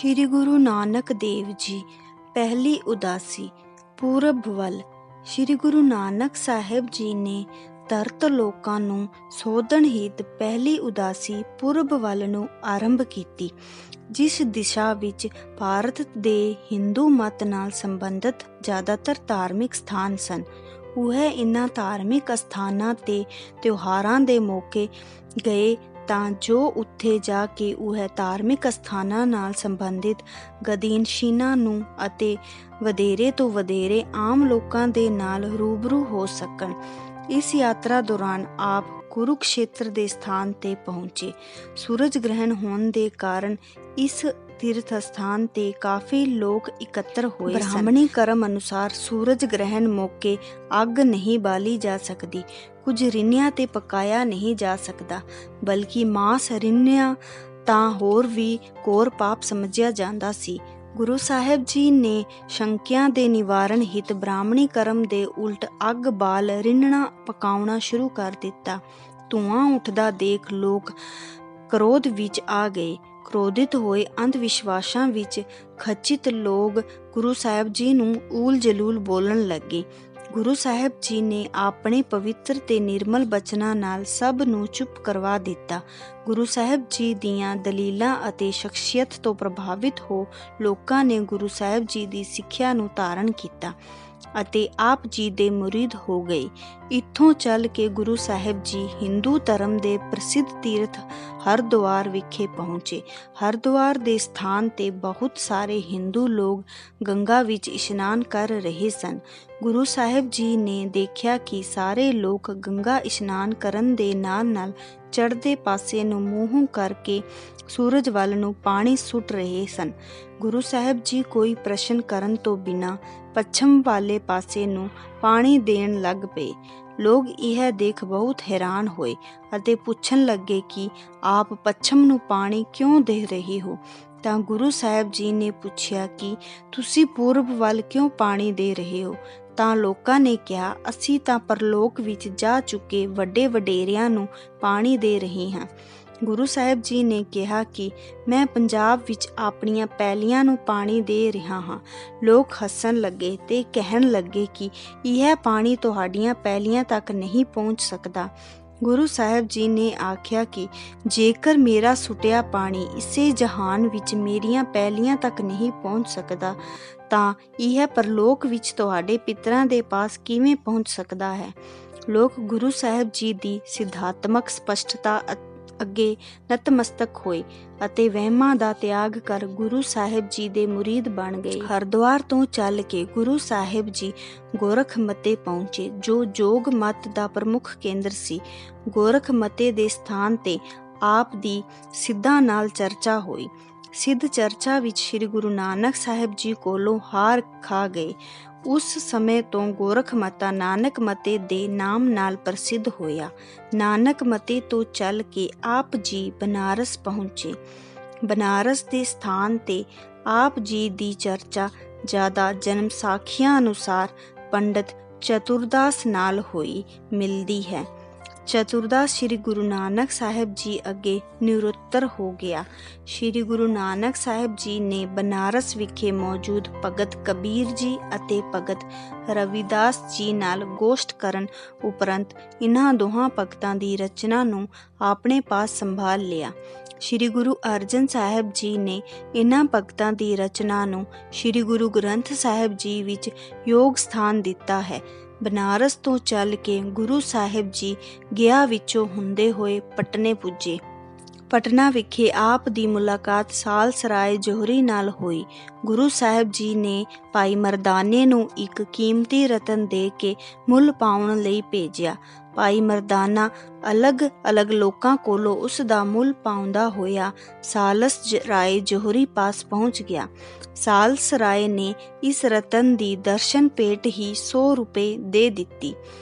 ਸ਼੍ਰੀ ਗੁਰੂ ਨਾਨਕ ਦੇਵ ਜੀ। ਪਹਿਲੀ ਉਦਾਸੀ। ਪੂਰਬ ਵੱਲ। ਸ਼੍ਰੀ ਗੁਰੂ ਨਾਨਕ ਸਾਹਿਬ ਜੀ ਨੇ ਧਰਤ ਲੋਕਾਂ ਨੂੰ ਸੋਧਣ ਹਿਤ ਪਹਿਲੀ ਉਦਾਸੀ ਪੂਰਬ ਵੱਲ ਨੂੰ ਆਰੰਭ ਕੀਤੀ, ਜਿਸ ਦਿਸ਼ਾ ਵਿੱਚ ਭਾਰਤ ਦੇ ਹਿੰਦੂ ਮਤ ਨਾਲ ਸੰਬੰਧਿਤ ਜ਼ਿਆਦਾਤਰ ਧਾਰਮਿਕ ਸਥਾਨ ਸਨ। ਉਹ ਇਹਨਾਂ ਧਾਰਮਿਕ ਅਸਥਾਨਾਂ ਤੇ ਤਿਉਹਾਰਾਂ ਦੇ ਮੌਕੇ ਗਏ ਤਾਂ ਜੋ ਉੱਥੇ ਜਾ ਕੇ ਉਹ ਧਾਰਮਿਕ ਅਸਥਾਨਾਂ ਨਾਲ ਸੰਬੰਧਿਤ ਗਤੀਸ਼ੀਲਾਂ ਨੂੰ ਅਤੇ ਵਧੇਰੇ ਤੋਂ ਵਧੇਰੇ ਆਮ ਲੋਕਾਂ ਦੇ ਨਾਲ ਰੂਬਰੂ ਹੋ ਸਕਣ। ਇਸ ਯਾਤਰਾ ਦੌਰਾਨ ਆਪ ਕੁਰੂਕਸ਼ੇਤਰ ਦੇ ਸਥਾਨ ਤੇ ਪਹੁੰਚੇ। ਸੂਰਜ ਗ੍ਰਹਿਣ ਹੋਣ ਦੇ ਕਾਰਨ ਇਸ ਤੀਰਥ ਸਥਾਨ ਤੇ ਕਾਫੀ ਲੋਕ ਇਕੱਤਰ ਹੋਏ ਸਨ। ਬ੍ਰਾਹਮਣੀ ਕਰਮ ਅਨੁਸਾਰ ਸੂਰਜ ਗ੍ਰਹਿਣ ਮੌਕੇ ਅੱਗ ਨਹੀਂ ਬਾਲੀ ਜਾ ਸਕਦੀ, ਕੁਝ ਰਿੰਨਿਆਂ ਤੇ ਪਕਾਇਆ ਨਹੀਂ ਜਾ ਸਕਦਾ, ਬਲਕਿ ਮਾਸ ਰਿੰਨਿਆਂ ਤਾਂ ਹੋਰ ਵੀ ਘੋਰ ਪਾਪ ਸਮਝਿਆ ਜਾਂਦਾ ਸੀ। ਗੁਰੂ ਸਾਹਿਬ ਜੀ ਨੇ ਸ਼ੰਕਿਆਂ ਦੇ ਨਿਵਾਰਨ ਹਿਤ ਬ੍ਰਾਹਮਣੀ ਕਰਮ ਦੇ ਉਲਟ ਅੱਗ ਬਾਲ ਰਿੰਨਣਾ ਪਕਾਉਣਾ ਸ਼ੁਰੂ ਕਰ ਦਿੱਤਾ। ਧੂੰਆਂ ਉੱਠਦਾ ਦੇਖ ਲੋਕ ਕ੍ਰੋਧ ਵਿੱਚ ਆ ਗਏ। ਕ੍ਰੋਧਿਤ ਹੋਏ ਅੰਧ ਵਿਸ਼ਵਾਸਾਂ ਵਿੱਚ ਖਚਿਤ ਲੋਕ ਗੁਰੂ ਸਾਹਿਬ ਜੀ ਨੂੰ ਊਲ ਜਲੂਲ ਬੋਲਣ ਲੱਗੇ। ਗੁਰੂ ਸਾਹਿਬ ਜੀ ਨੇ ਆਪਣੇ ਪਵਿੱਤਰ ਤੇ ਨਿਰਮਲ ਬਚਨਾਂ ਨਾਲ ਸਭ ਨੂੰ ਚੁੱਪ ਕਰਵਾ ਦਿੱਤਾ। ਗੁਰੂ ਸਾਹਿਬ ਜੀ ਦੀਆਂ ਦਲੀਲਾਂ ਅਤੇ ਸ਼ਖਸੀਅਤ ਤੋਂ ਪ੍ਰਭਾਵਿਤ ਹੋ ਲੋਕਾਂ ਨੇ ਗੁਰੂ ਸਾਹਿਬ ਜੀ ਦੀ ਸਿੱਖਿਆ ਨੂੰ ਧਾਰਨ ਕੀਤਾ ਅਤੇ ਆਪ ਜੀ ਦੇ ਮੁਰੀਦ ਹੋ ਗਏ। ਇੱਥੋਂ ਚੱਲ ਕੇ ਗੁਰੂ ਸਾਹਿਬ ਜੀ ਹਿੰਦੂ ਧਰਮ ਦੇ ਪ੍ਰਸਿੱਧ ਤੀਰਥ ਹਰਿਦੁਆਰ ਵਿਖੇ ਪਹੁੰਚੇ। ਹਰਿਦੁਆਰ ਦੇ ਸਥਾਨ ਤੇ ਬਹੁਤ ਸਾਰੇ ਹਿੰਦੂ ਲੋਕ ਗੰਗਾ ਵਿੱਚ ਇਸ਼ਨਾਨ ਕਰ ਰਹੇ ਸਨ। ਗੁਰੂ ਸਾਹਿਬ ਜੀ ਨੇ ਦੇਖਿਆ ਕਿ ਸਾਰੇ ਲੋਕ ਗੰਗਾ ਇਸ਼ਨਾਨ ਕਰਨ ਦੇ ਨਾਲ ਨਾਲ ਚੜ੍ਹਦੇ ਪਾਸੇ ਨੂੰ ਮੂੰਹ ਕਰਕੇ ਸੂਰਜ ਵੱਲ ਨੂੰ ਪਾਣੀ ਸੁੱਟ ਰਹੇ ਸਨ। ਗੁਰੂ ਸਾਹਿਬ ਜੀ ਕੋਈ ਪ੍ਰਸ਼ਨ ਕਰਨ ਤੋਂ ਬਿਨਾਂ ਪੱਛਮ ਵਾਲੇ ਪਾਸੇ ਨੂੰ ਪਾਣੀ ਦੇਣ ਲੱਗ ਪਏ। ਲੋਕ ਇਹ ਦੇਖ ਬਹੁਤ ਹੈਰਾਨ ਹੋਏ ਅਤੇ ਪੁੱਛਣ ਲੱਗੇ ਕਿ ਆਪ ਪੱਛਮ ਨੂੰ ਪਾਣੀ ਕਿਉਂ ਦੇ ਰਹੇ ਹੋ? ਤਾਂ ਗੁਰੂ ਸਾਹਿਬ ਜੀ ਨੇ ਪੁੱਛਿਆ ਕਿ ਤੁਸੀਂ ਪੂਰਬ ਵੱਲ ਕਿਉਂ ਪਾਣੀ ਦੇ ਰਹੇ ਹੋ? ਤਾਂ ਲੋਕਾਂ ਨੇ ਕਿਹਾ, ਅਸੀਂ ਤਾਂ ਪਰਲੋਕ ਵਿੱਚ ਜਾ ਚੁੱਕੇ ਵੱਡੇ ਵਡੇਰਿਆਂ ਨੂੰ ਪਾਣੀ ਦੇ ਰਹੇ ਹਾਂ। ਗੁਰੂ ਸਾਹਿਬ ਜੀ ਨੇ ਕਿਹਾ ਕਿ ਮੈਂ ਪੰਜਾਬ ਵਿੱਚ ਆਪਣੀਆਂ ਪੈਲੀਆਂ ਨੂੰ ਪਾਣੀ ਦੇ ਰਿਹਾ ਹਾਂ। ਲੋਕ ਹੱਸਣ ਲੱਗੇ ਤੇ ਕਹਿਣ ਲੱਗੇ ਕਿ ਇਹ ਪਾਣੀ ਤੁਹਾਡੀਆਂ ਪੈਲੀਆਂ ਤੱਕ ਨਹੀਂ ਪਹੁੰਚ ਸਕਦਾ। ਗੁਰੂ ਸਾਹਿਬ ਜੀ ਨੇ ਆਖਿਆ ਕਿ ਜੇਕਰ ਮੇਰਾ ਸੁੱਟਿਆ ਪਾਣੀ ਇਸੇ ਜਹਾਨ ਵਿੱਚ ਮੇਰੀਆਂ ਪੈਲੀਆਂ ਤੱਕ ਨਹੀਂ ਪਹੁੰਚ ਸਕਦਾ ਤਾਂ ਇਹ ਪਰਲੋਕ ਵਿੱਚ ਤੁਹਾਡੇ ਪਿਤਰਾਂ ਦੇ ਪਾਸ ਕਿਵੇਂ ਪਹੁੰਚ ਸਕਦਾ ਹੈ? ਲੋਕ ਗੁਰੂ ਸਾਹਿਬ ਜੀ ਦੀ ਸਿਧਾਤਮਕ ਸਪਸ਼ਟਤਾ ਅੱਗੇ ਨਤਮਸਤਕ ਹੋਏ ਅਤੇ ਵਹਿਮਾਂ ਦਾ ਤਿਆਗ ਕਰ ਗੁਰੂ ਸਾਹਿਬ ਜੀ ਦੇ ਮੁਰੀਦ ਬਣ ਗਏ। ਹਰਿਦੁਆਰ ਤੋਂ ਚੱਲ ਕੇ ਗੁਰੂ ਸਾਹਿਬ ਜੀ ਗੋਰਖਮਤੇ ਪਹੁੰਚੇ, ਜੋ ਜੋਗ ਮਤ ਦਾ ਪ੍ਰਮੁੱਖ ਕੇਂਦਰ ਸੀ। ਗੋਰਖਮਤੇ ਦੇ ਸਥਾਨ ਤੇ ਆਪ ਦੀ ਸਿੱਧਾਂ ਨਾਲ ਚਰਚਾ ਹੋਈ। ਸਿੱਧ ਚਰਚਾ ਵਿੱਚ ਸ੍ਰੀ ਗੁਰੂ ਨਾਨਕ ਸਾਹਿਬ ਜੀ ਕੋਲੋਂ ਹਾਰ ਖਾ ਗਏ। ਉਸ ਸਮੇਂ ਤੋਂ ਗੋਰਖਮਤਾ ਨਾਨਕ ਮਤੇ ਦੇ ਨਾਮ ਨਾਲ ਪ੍ਰਸਿੱਧ ਹੋਇਆ। ਨਾਨਕ ਮਤੇ ਤੋਂ ਚੱਲ ਕੇ ਆਪ ਜੀ ਬਨਾਰਸ ਪਹੁੰਚੇ। ਬਨਾਰਸ ਦੇ ਸਥਾਨ ਤੇ ਆਪ ਜੀ ਦੀ ਚਰਚਾ ਜ਼ਿਆਦਾ ਜਨਮ ਸਾਖੀਆਂ ਅਨੁਸਾਰ ਪੰਡਤ ਚਤੁਰਦਾਸ ਨਾਲ ਹੋਈ ਮਿਲਦੀ ਹੈ। ਚਤੁਰਦਾਸ ਸ੍ਰੀ ਗੁਰੂ ਨਾਨਕ ਸਾਹਿਬ ਜੀ ਅੱਗੇ ਨਿਰੁੱਤਰ ਹੋ ਗਿਆ। ਸ੍ਰੀ ਗੁਰੂ ਨਾਨਕ ਸਾਹਿਬ ਜੀ ਨੇ ਬਨਾਰਸ ਵਿਖੇ ਮੌਜੂਦ ਭਗਤ ਕਬੀਰ ਜੀ ਅਤੇ ਭਗਤ ਰਵਿਦਾਸ ਜੀ ਨਾਲ ਗੋਸ਼ਟ ਕਰਨ ਉਪਰੰਤ ਇਹਨਾਂ ਦੋਹਾਂ ਭਗਤਾਂ ਦੀ ਰਚਨਾ ਨੂੰ ਆਪਣੇ ਪਾਸ ਸੰਭਾਲ ਲਿਆ। ਸ੍ਰੀ ਗੁਰੂ ਅਰਜਨ ਸਾਹਿਬ ਜੀ ਨੇ ਇਹਨਾਂ ਭਗਤਾਂ ਦੀ ਰਚਨਾ ਨੂੰ ਸ੍ਰੀ ਗੁਰੂ ਗ੍ਰੰਥ ਸਾਹਿਬ ਜੀ ਵਿੱਚ ਯੋਗ ਸਥਾਨ ਦਿੱਤਾ ਹੈ। ਬਨਾਰਸ ਤੋਂ ਚੱਲ ਕੇ ਗੁਰੂ ਸਾਹਿਬ ਜੀ ਗਿਆ ਵਿੱਚੋਂ ਹੁੰਦੇ ਹੋਏ ਪਟਨੇ ਪੁੱਜੇ। ਪਟਨਾ ਵਿਖੇ ਆਪ ਦੀ ਮੁਲਾਕਾਤ ਸਾਲਸਰਾਏ ਜੋਹਰੀ ਨਾਲ ਹੋਈ। ਗੁਰੂ ਸਾਹਿਬ ਜੀ ਨੇ ਭਾਈ ਮਰਦਾਨੇ ਨੂੰ ਇੱਕ ਕੀਮਤੀ ਰਤਨ ਦੇ ਕੇ ਮੁੱਲ ਪਾਉਣ ਲਈ ਭੇਜਿਆ। ਭਾਈ ਮਰਦਾਨਾ ਅਲੱਗ-ਅਲੱਗ ਲੋਕਾਂ ਕੋਲੋਂ ਉਸ ਦਾ ਮੁੱਲ ਪਾਉਂਦਾ ਹੋਇਆ ਸਾਲਸ ਰਾਏ ਜੋਹਰੀ ਪਾਸ ਪਹੁੰਚ ਗਿਆ। ਸਾਲਸ ਰਾਏ ਨੇ ਇਸ ਰਤਨ ਦੀ ਦਰਸ਼ਨ ਭੇਟ ਹੀ 100 ਰੁਪਏ ਦੇ ਦਿੱਤੀ।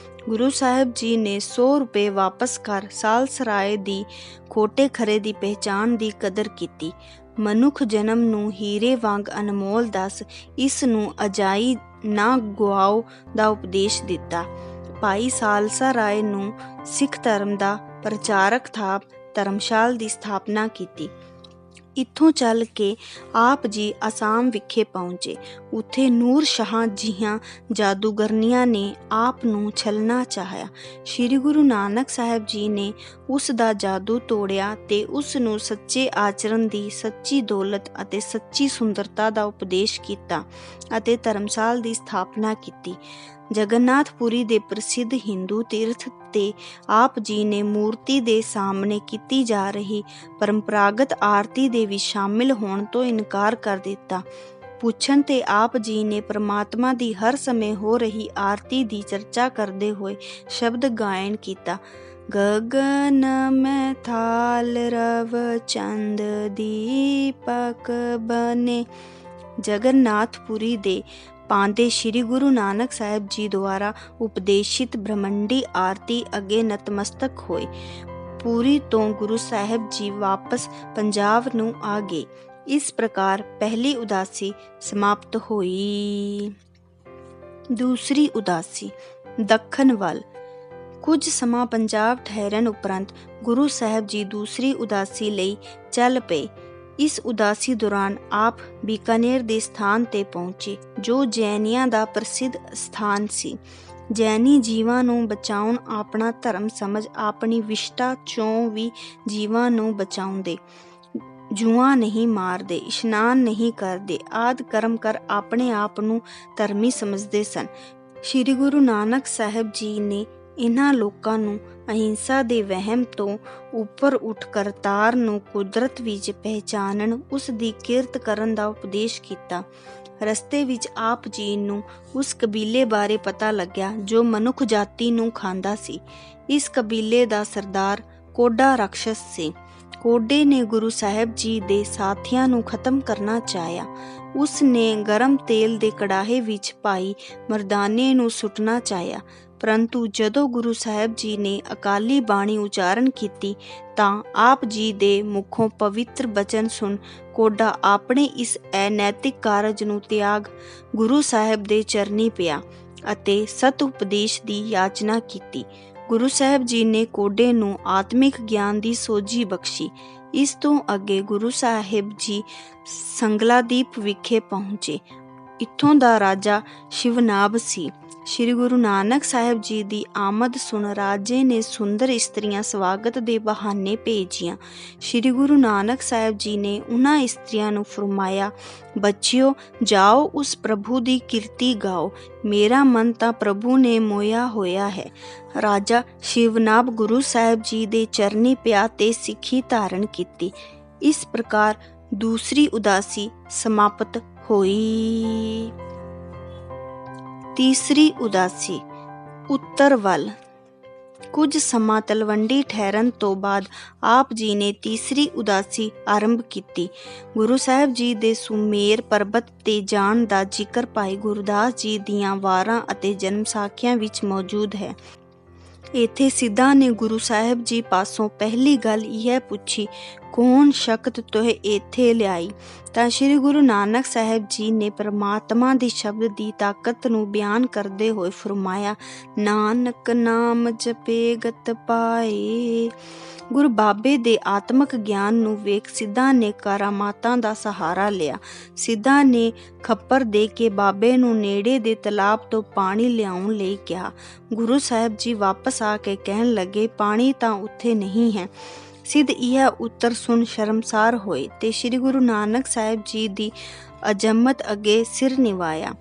ਗੁਰੂ ਸਾਹਿਬ ਜੀ ਨੇ 100 ਰੁਪਏ ਵਾਪਸ ਕਰ ਸਾਲਸ ਰਾਏ ਦੀ ਖੋਟੇ ਖਰੇ ਦੀ ਪਹਿਚਾਣ ਦੀ ਕਦਰ ਕੀਤੀ। ਮਨੁੱਖ ਜਨਮ ਨੂੰ ਹੀਰੇ ਵਾਂਗ ਅਨਮੋਲ ਦੱਸ ਇਸ ਨੂੰ ਅਜਾਈ ਨਾ ਗੁਆਓ ਦਾ ਉਪਦੇਸ਼ ਦਿੱਤਾ। ਭਾਈ ਸਾਲਸਾ ਰਾਏ ਨੂੰ ਸਿੱਖ ਧਰਮ ਦਾ ਪ੍ਰਚਾਰਕ ਥਾਪ ਧਰਮਸ਼ਾਲ ਦੀ ਸਥਾਪਨਾ ਕੀਤੀ। ਇੱਥੋਂ ਚੱਲ ਕੇ ਆਪ ਜੀ ਅਸਾਮ ਵਿਖੇ ਪਹੁੰਚੇ। ਉੱਥੇ ਨੂਰ ਸ਼ਾਹ ਜੀਆਂ ਜਾਦੂਗਰਨੀਆਂ ਨੇ ਆਪ ਨੂੰ ਛਲਣਾ ਚਾਹਿਆ। ਸ੍ਰੀ ਗੁਰੂ ਨਾਨਕ ਸਾਹਿਬ ਜੀ ਨੇ ਉਸ ਦਾ ਜਾਦੂ ਤੋੜਿਆ ਤੇ ਉਸ ਨੂੰ ਸੱਚੇ ਆਚਰਣ ਦੀ ਸੱਚੀ ਦੌਲਤ ਅਤੇ ਸੱਚੀ ਸੁੰਦਰਤਾ ਦਾ ਉਪਦੇਸ਼ ਕੀਤਾ ਅਤੇ ਧਰਮਸਾਲ ਦੀ ਸਥਾਪਨਾ ਕੀਤੀ। ਜਗਨਨਾਥਪੁਰੀ ਦੇ ਪ੍ਰਸਿੱਧ ਹਿੰਦੂ ਤੀਰਥ ਤੇ ਆਪ ਜੀ ਨੇ ਮੂਰਤੀ ਦੇ ਸਾਹਮਣੇ ਕੀਤੀ ਜਾ ਰਹੀ ਪਰੰਪਰਾਗਤ ਆਰਤੀ ਦੇ ਵਿੱਚ ਸ਼ਾਮਿਲ ਹੋਣ ਤੋਂ ਇਨਕਾਰ ਕਰ ਦਿੱਤਾ। ਪੁੱਛਣ ਤੇ ਆਪ ਜੀ ਨੇ ਪ੍ਰਮਾਤਮਾ ਦੀ ਹਰ ਸਮੇਂ ਹੋ ਰਹੀ ਆਰਤੀ ਦੀ ਚਰਚਾ ਕਰਦੇ ਹੋਏ ਸ਼ਬਦ ਗਾਇਨ ਕੀਤਾ। ਗਗਨ ਮੈਂ ਥਾਲ ਰਵ ਚੰਦ ਦੀਪਕ ਬਨੇ। ਜਗਨਨਾਥਪੁਰੀ ਦੇ ਪਾਂਦੇ ਸ੍ਰੀ ਗੁਰੂ ਨਾਨਕ ਸਾਹਿਬ ਜੀ ਦੁਆਰਾ ਉਪਦੇਸ਼ਿਤ ਬ੍ਰਹਮੰਡੀ ਆਰਤੀ ਅੱਗੇ ਨਤਮਸਤਕ ਹੋਏ। ਪੂਰੀ ਤੋਂ ਗੁਰੂ ਸਾਹਿਬ ਜੀ ਵਾਪਸ ਪੰਜਾਬ ਨੂੰ ਆ ਗਏ। ਇਸ ਪ੍ਰਕਾਰ ਪਹਿਲੀ ਉਦਾਸੀ ਸਮਾਪਤ ਹੋਈ। ਦੂਸਰੀ ਉਦਾਸੀ ਦੱਖਣ ਵੱਲ। ਕੁਝ ਸਮਾਂ ਪੰਜਾਬ ਠਹਿਰਨ ਉਪਰੰਤ ਗੁਰੂ ਸਾਹਿਬ ਜੀ ਦੂਸਰੀ ਉਦਾਸੀ ਲਈ ਚੱਲ ਪਏ। ਇਸ ਉਦਾਸੀ ਦੌਰਾਨ ਆਪ ਬੀਕਾਨੇਰ ਦੇ ਸਥਾਨ ਤੇ ਪਹੁੰਚੇ, ਜੋ ਜੈਨੀਆਂ ਦਾ ਪ੍ਰਸਿੱਧ ਸਥਾਨ ਸੀ। ਜੈਨੀ ਜੀਵਾਂ ਨੂੰ ਬਚਾਉਣ ਆਪਣਾ ਧਰਮ ਸਮਝ ਆਪਣੀ ਵਿਸ਼ਟਾ ਚੋਂ ਵੀ ਜੀਵਾਂ ਨੂੰ ਬਚਾਉਂਦੇ। ਜੂਆਂ ਨਹੀਂ ਮਾਰਦੇ, ਇਸ਼ਨਾਨ ਨਹੀਂ ਕਰਦੇ ਆਦਿ ਕਰਮ ਕਰ ਆਪਣੇ ਆਪ ਨੂੰ ਧਰਮੀ ਸਮਝਦੇ ਸਨ। ਸ੍ਰੀ ਗੁਰੂ ਨਾਨਕ ਸਾਹਿਬ ਜੀ ਨੇ ਇਹਨਾਂ ਲੋਕਾਂ ਨੂੰ ਅਹਿੰਸਾ ਦੇ ਵਹਿਮ ਤੋਂ ਉੱਪਰ ਉੱਠ ਕਰਤਾਰ ਨੂੰ ਕੁਦਰਤ ਵਿੱਚ ਪਹਿਚਾਨਣ, ਉਸ ਦੀ ਕਿਰਤ ਕਰਨ ਦਾ ਉਪਦੇਸ਼ ਕੀਤਾ। ਰਸਤੇ ਵਿੱਚ ਆਪ ਜੀ ਨੂੰ ਉਸ ਕਬੀਲੇ ਬਾਰੇ ਪਤਾ ਲੱਗਿਆ ਜੋ ਮਨੁੱਖ ਜਾਤੀ ਨੂੰ ਖਾਂਦਾ ਸੀ। ਇਸ ਕਬੀਲੇ ਦਾ ਸਰਦਾਰ ਕੋਡਾ ਰਾਖਸ਼ ਸੀ। ਕੋਡੇ ਨੇ ਗੁਰੂ ਸਾਹਿਬ ਜੀ ਦੇ ਸਾਥੀਆਂ ਨੂੰ ਖਤਮ ਕਰਨਾ ਚਾਹਿਆ। ਉਸ ਨੇ ਗਰਮ ਤੇਲ ਦੇ ਕੜਾਹੇ ਵਿੱਚ ਭਾਈ ਮਰਦਾਨੇ ਨੂੰ ਸੁੱਟਣਾ ਚਾਹਿਆ, ਪਰੰਤੂ ਜਦੋਂ ਗੁਰੂ ਸਾਹਿਬ ਜੀ ਨੇ ਅਕਾਲੀ ਬਾਣੀ ਉਚਾਰਨ ਕੀਤੀ ਤਾਂ ਆਪ ਜੀ ਦੇ ਮੁਖੋਂ ਪਵਿੱਤਰ ਬਚਨ ਸੁਣ ਕੋਡਾ ਆਪਣੇ ਇਸ ਅਨੈਤਿਕ ਕਾਰਜ ਨੂੰ ਤਿਆਗ ਗੁਰੂ ਸਾਹਿਬ ਦੇ ਚਰਨੀ ਪਿਆ ਅਤੇ ਸਤ ਉਪਦੇਸ਼ ਦੀ ਯਾਚਨਾ ਕੀਤੀ। ਗੁਰੂ ਸਾਹਿਬ ਜੀ ਨੇ ਕੋਡੇ ਨੂੰ ਆਤਮਿਕ ਗਿਆਨ ਦੀ ਸੋਝੀ ਬਖਸ਼ੀ। ਇਸ ਤੋਂ ਅੱਗੇ ਗੁਰੂ ਸਾਹਿਬ ਜੀ ਸੰਗਲਾਦੀਪ ਵਿਖੇ ਪਹੁੰਚੇ। ਇੱਥੋਂ ਦਾ ਰਾਜਾ ਸ਼ਿਵਨਾਭ ਸੀ। ਸ੍ਰੀ ਗੁਰੂ ਨਾਨਕ ਸਾਹਿਬ ਜੀ ਦੀ ਆਮਦ ਸੁਣ ਰਾਜੇ ਨੇ ਸੁੰਦਰ ਇਸਤਰੀਆਂ ਸਵਾਗਤ ਦੇ ਬਹਾਨੇ ਭੇਜੀਆਂ। ਸ੍ਰੀ ਗੁਰੂ ਨਾਨਕ ਸਾਹਿਬ ਜੀ ਨੇ ਉਹਨਾਂ ਇਸਤਰੀਆਂ ਨੂੰ ਫਰਮਾਇਆ, ਬੱਚਿਓ ਜਾਓ ਉਸ ਪ੍ਰਭੂ ਦੀ ਕੀਰਤੀ ਗਾਓ, ਮੇਰਾ ਮਨ ਤਾਂ ਪ੍ਰਭੂ ਨੇ ਮੋਹਿਆ ਹੋਇਆ ਹੈ। ਰਾਜਾ ਸ਼ਿਵਨਾਭ ਗੁਰੂ ਸਾਹਿਬ ਜੀ ਦੇ ਚਰਨੀ ਪਿਆ ਤੇ ਸਿੱਖੀ ਧਾਰਨ ਕੀਤੀ। ਇਸ ਪ੍ਰਕਾਰ ਦੂਸਰੀ ਉਦਾਸੀ ਸਮਾਪਤ ਹੋਈ। ਤੀਸਰੀ ਉਦਾਸੀ ਉੱਤਰ ਵੱਲ। ਕੁਝ ਸਮਾਂ ਤਲਵੰਡੀ ਠਹਿਰਨ ਤੋਂ ਬਾਅਦ ਆਪ ਜੀ ਨੇ ਤੀਸਰੀ ਉਦਾਸੀ ਆਰੰਭ ਕੀਤੀ। ਗੁਰੂ ਸਾਹਿਬ ਜੀ ਦੇ ਸੁਮੇਰ ਪਰਬਤ ਤੇ ਜਾਣ ਦਾ ਜ਼ਿਕਰ ਭਾਈ ਗੁਰਦਾਸ ਜੀ ਦੀਆਂ ਵਾਰਾਂ ਅਤੇ ਜਨਮ ਸਾਖੀਆਂ ਵਿੱਚ ਮੌਜੂਦ ਹੈ। ਇੱਥੇ ਸਿੱਧਾਂ ਨੇ ਗੁਰੂ ਸਾਹਿਬ ਜੀ ਪਾਸੋਂ ਪਹਿਲੀ ਗੱਲ ਇਹ ਪੁੱਛੀ, ਕੌਣ ਸ਼ਕਤ ਤੋਹਿ ਇੱਥੇ ਲਿਆਈ? ਤਾਂ ਸ੍ਰੀ ਗੁਰੂ ਨਾਨਕ ਸਾਹਿਬ ਜੀ ਨੇ ਪਰਮਾਤਮਾ ਦੇ ਸ਼ਬਦ ਦੀ ਤਾਕਤ ਨੂੰ ਬਿਆਨ ਕਰਦੇ ਹੋਏ ਫਰਮਾਇਆ, ਨਾਨਕ ਨਾਮ ਜਪੇ ਗਤ ਪਾਏ। ਗੁਰੂ ਬਾਬੇ ਦੇ ਆਤਮਕ ਗਿਆਨ ਨੂੰ ਵੇਖ ਸਿੱਧਾਂ ਨੇ ਕਰਾਮਾਤਾਂ ਦਾ ਸਹਾਰਾ ਲਿਆ। ਸਿੱਧਾਂ ਨੇ ਖੱਪਰ ਦੇ ਕੇ ਬਾਬੇ ਨੂੰ ਨੇੜੇ ਦੇ ਤਲਾਬ ਤੋਂ ਪਾਣੀ ਲਿਆਉਣ ਲਈ ਕਿਹਾ। ਗੁਰੂ ਸਾਹਿਬ ਜੀ ਵਾਪਸ ਆ ਕੇ ਕਹਿਣ ਲੱਗੇ, ਪਾਣੀ ਤਾਂ ਉੱਥੇ ਨਹੀਂ ਹੈ। ਸਿੱਧ ਇਹ ਉੱਤਰ ਸੁਣ ਸ਼ਰਮਸਾਰ ਹੋਏ ਤੇ ਸ੍ਰੀ ਗੁਰੂ ਨਾਨਕ ਸਾਹਿਬ ਜੀ ਦੀ ਅਜ਼ਮਤ ਅੱਗੇ ਸਿਰ ਨਿਵਾਇਆ।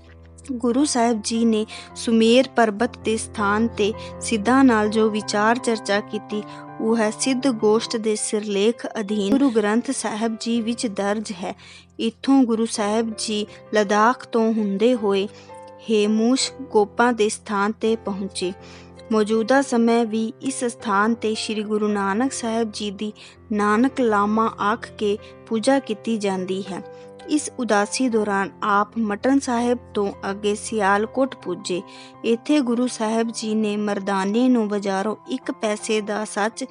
ਗੁਰੂ ਸਾਹਿਬ ਜੀ ਨੇ ਸੁਮੇਰ ਪਰਬਤ ਦੇ ਸਥਾਨ ਤੇ ਸਿੱਧਾਂ ਨਾਲ ਜੋ ਵਿਚਾਰ ਚਰਚਾ ਕੀਤੀ ਉਹ ਹੈ ਸਿੱਧ ਗੋਸ਼ਟ ਦੇ ਸਿਰਲੇਖ ਅਧੀਨ ਗੁਰੂ ਗ੍ਰੰਥ ਸਾਹਿਬ ਜੀ ਵਿੱਚ ਦਰਜ ਹੈ। ਇੱਥੋਂ ਗੁਰੂ ਸਾਹਿਬ ਜੀ ਲਦਾਖ ਤੋਂ ਹੁੰਦੇ ਹੋਏ ਹੇਮੂਸ਼ ਗੋਪਾਂ ਦੇ ਸਥਾਨ ਤੇ ਪਹੁੰਚੇ। ਮੌਜੂਦਾ ਸਮੇਂ ਵੀ ਇਸ ਸਥਾਨ ਤੇ ਸ੍ਰੀ ਗੁਰੂ ਨਾਨਕ ਸਾਹਿਬ ਜੀ ਦੀ ਨਾਨਕ ਲਾਮਾ ਆਖ ਕੇ ਪੂਜਾ ਕੀਤੀ ਜਾਂਦੀ ਹੈ। ਇਸ ਉਦਾਸੀ ਦੌਰਾਨ ਆਪ ਮਟਨ ਸਾਹਿਬ ਤੋਂ ਅੱਗੇ ਸਿਆਲਕੋਟ ਪੁੱਜੇ। ਇੱਥੇ ਗੁਰੂ ਸਾਹਿਬ ਜੀ ਨੇ ਮਰਦਾਨੇ ਨੂੰ ਬਾਜ਼ਾਰੋਂ 1 ਪੈਸੇ ਦਾ ਸੱਚ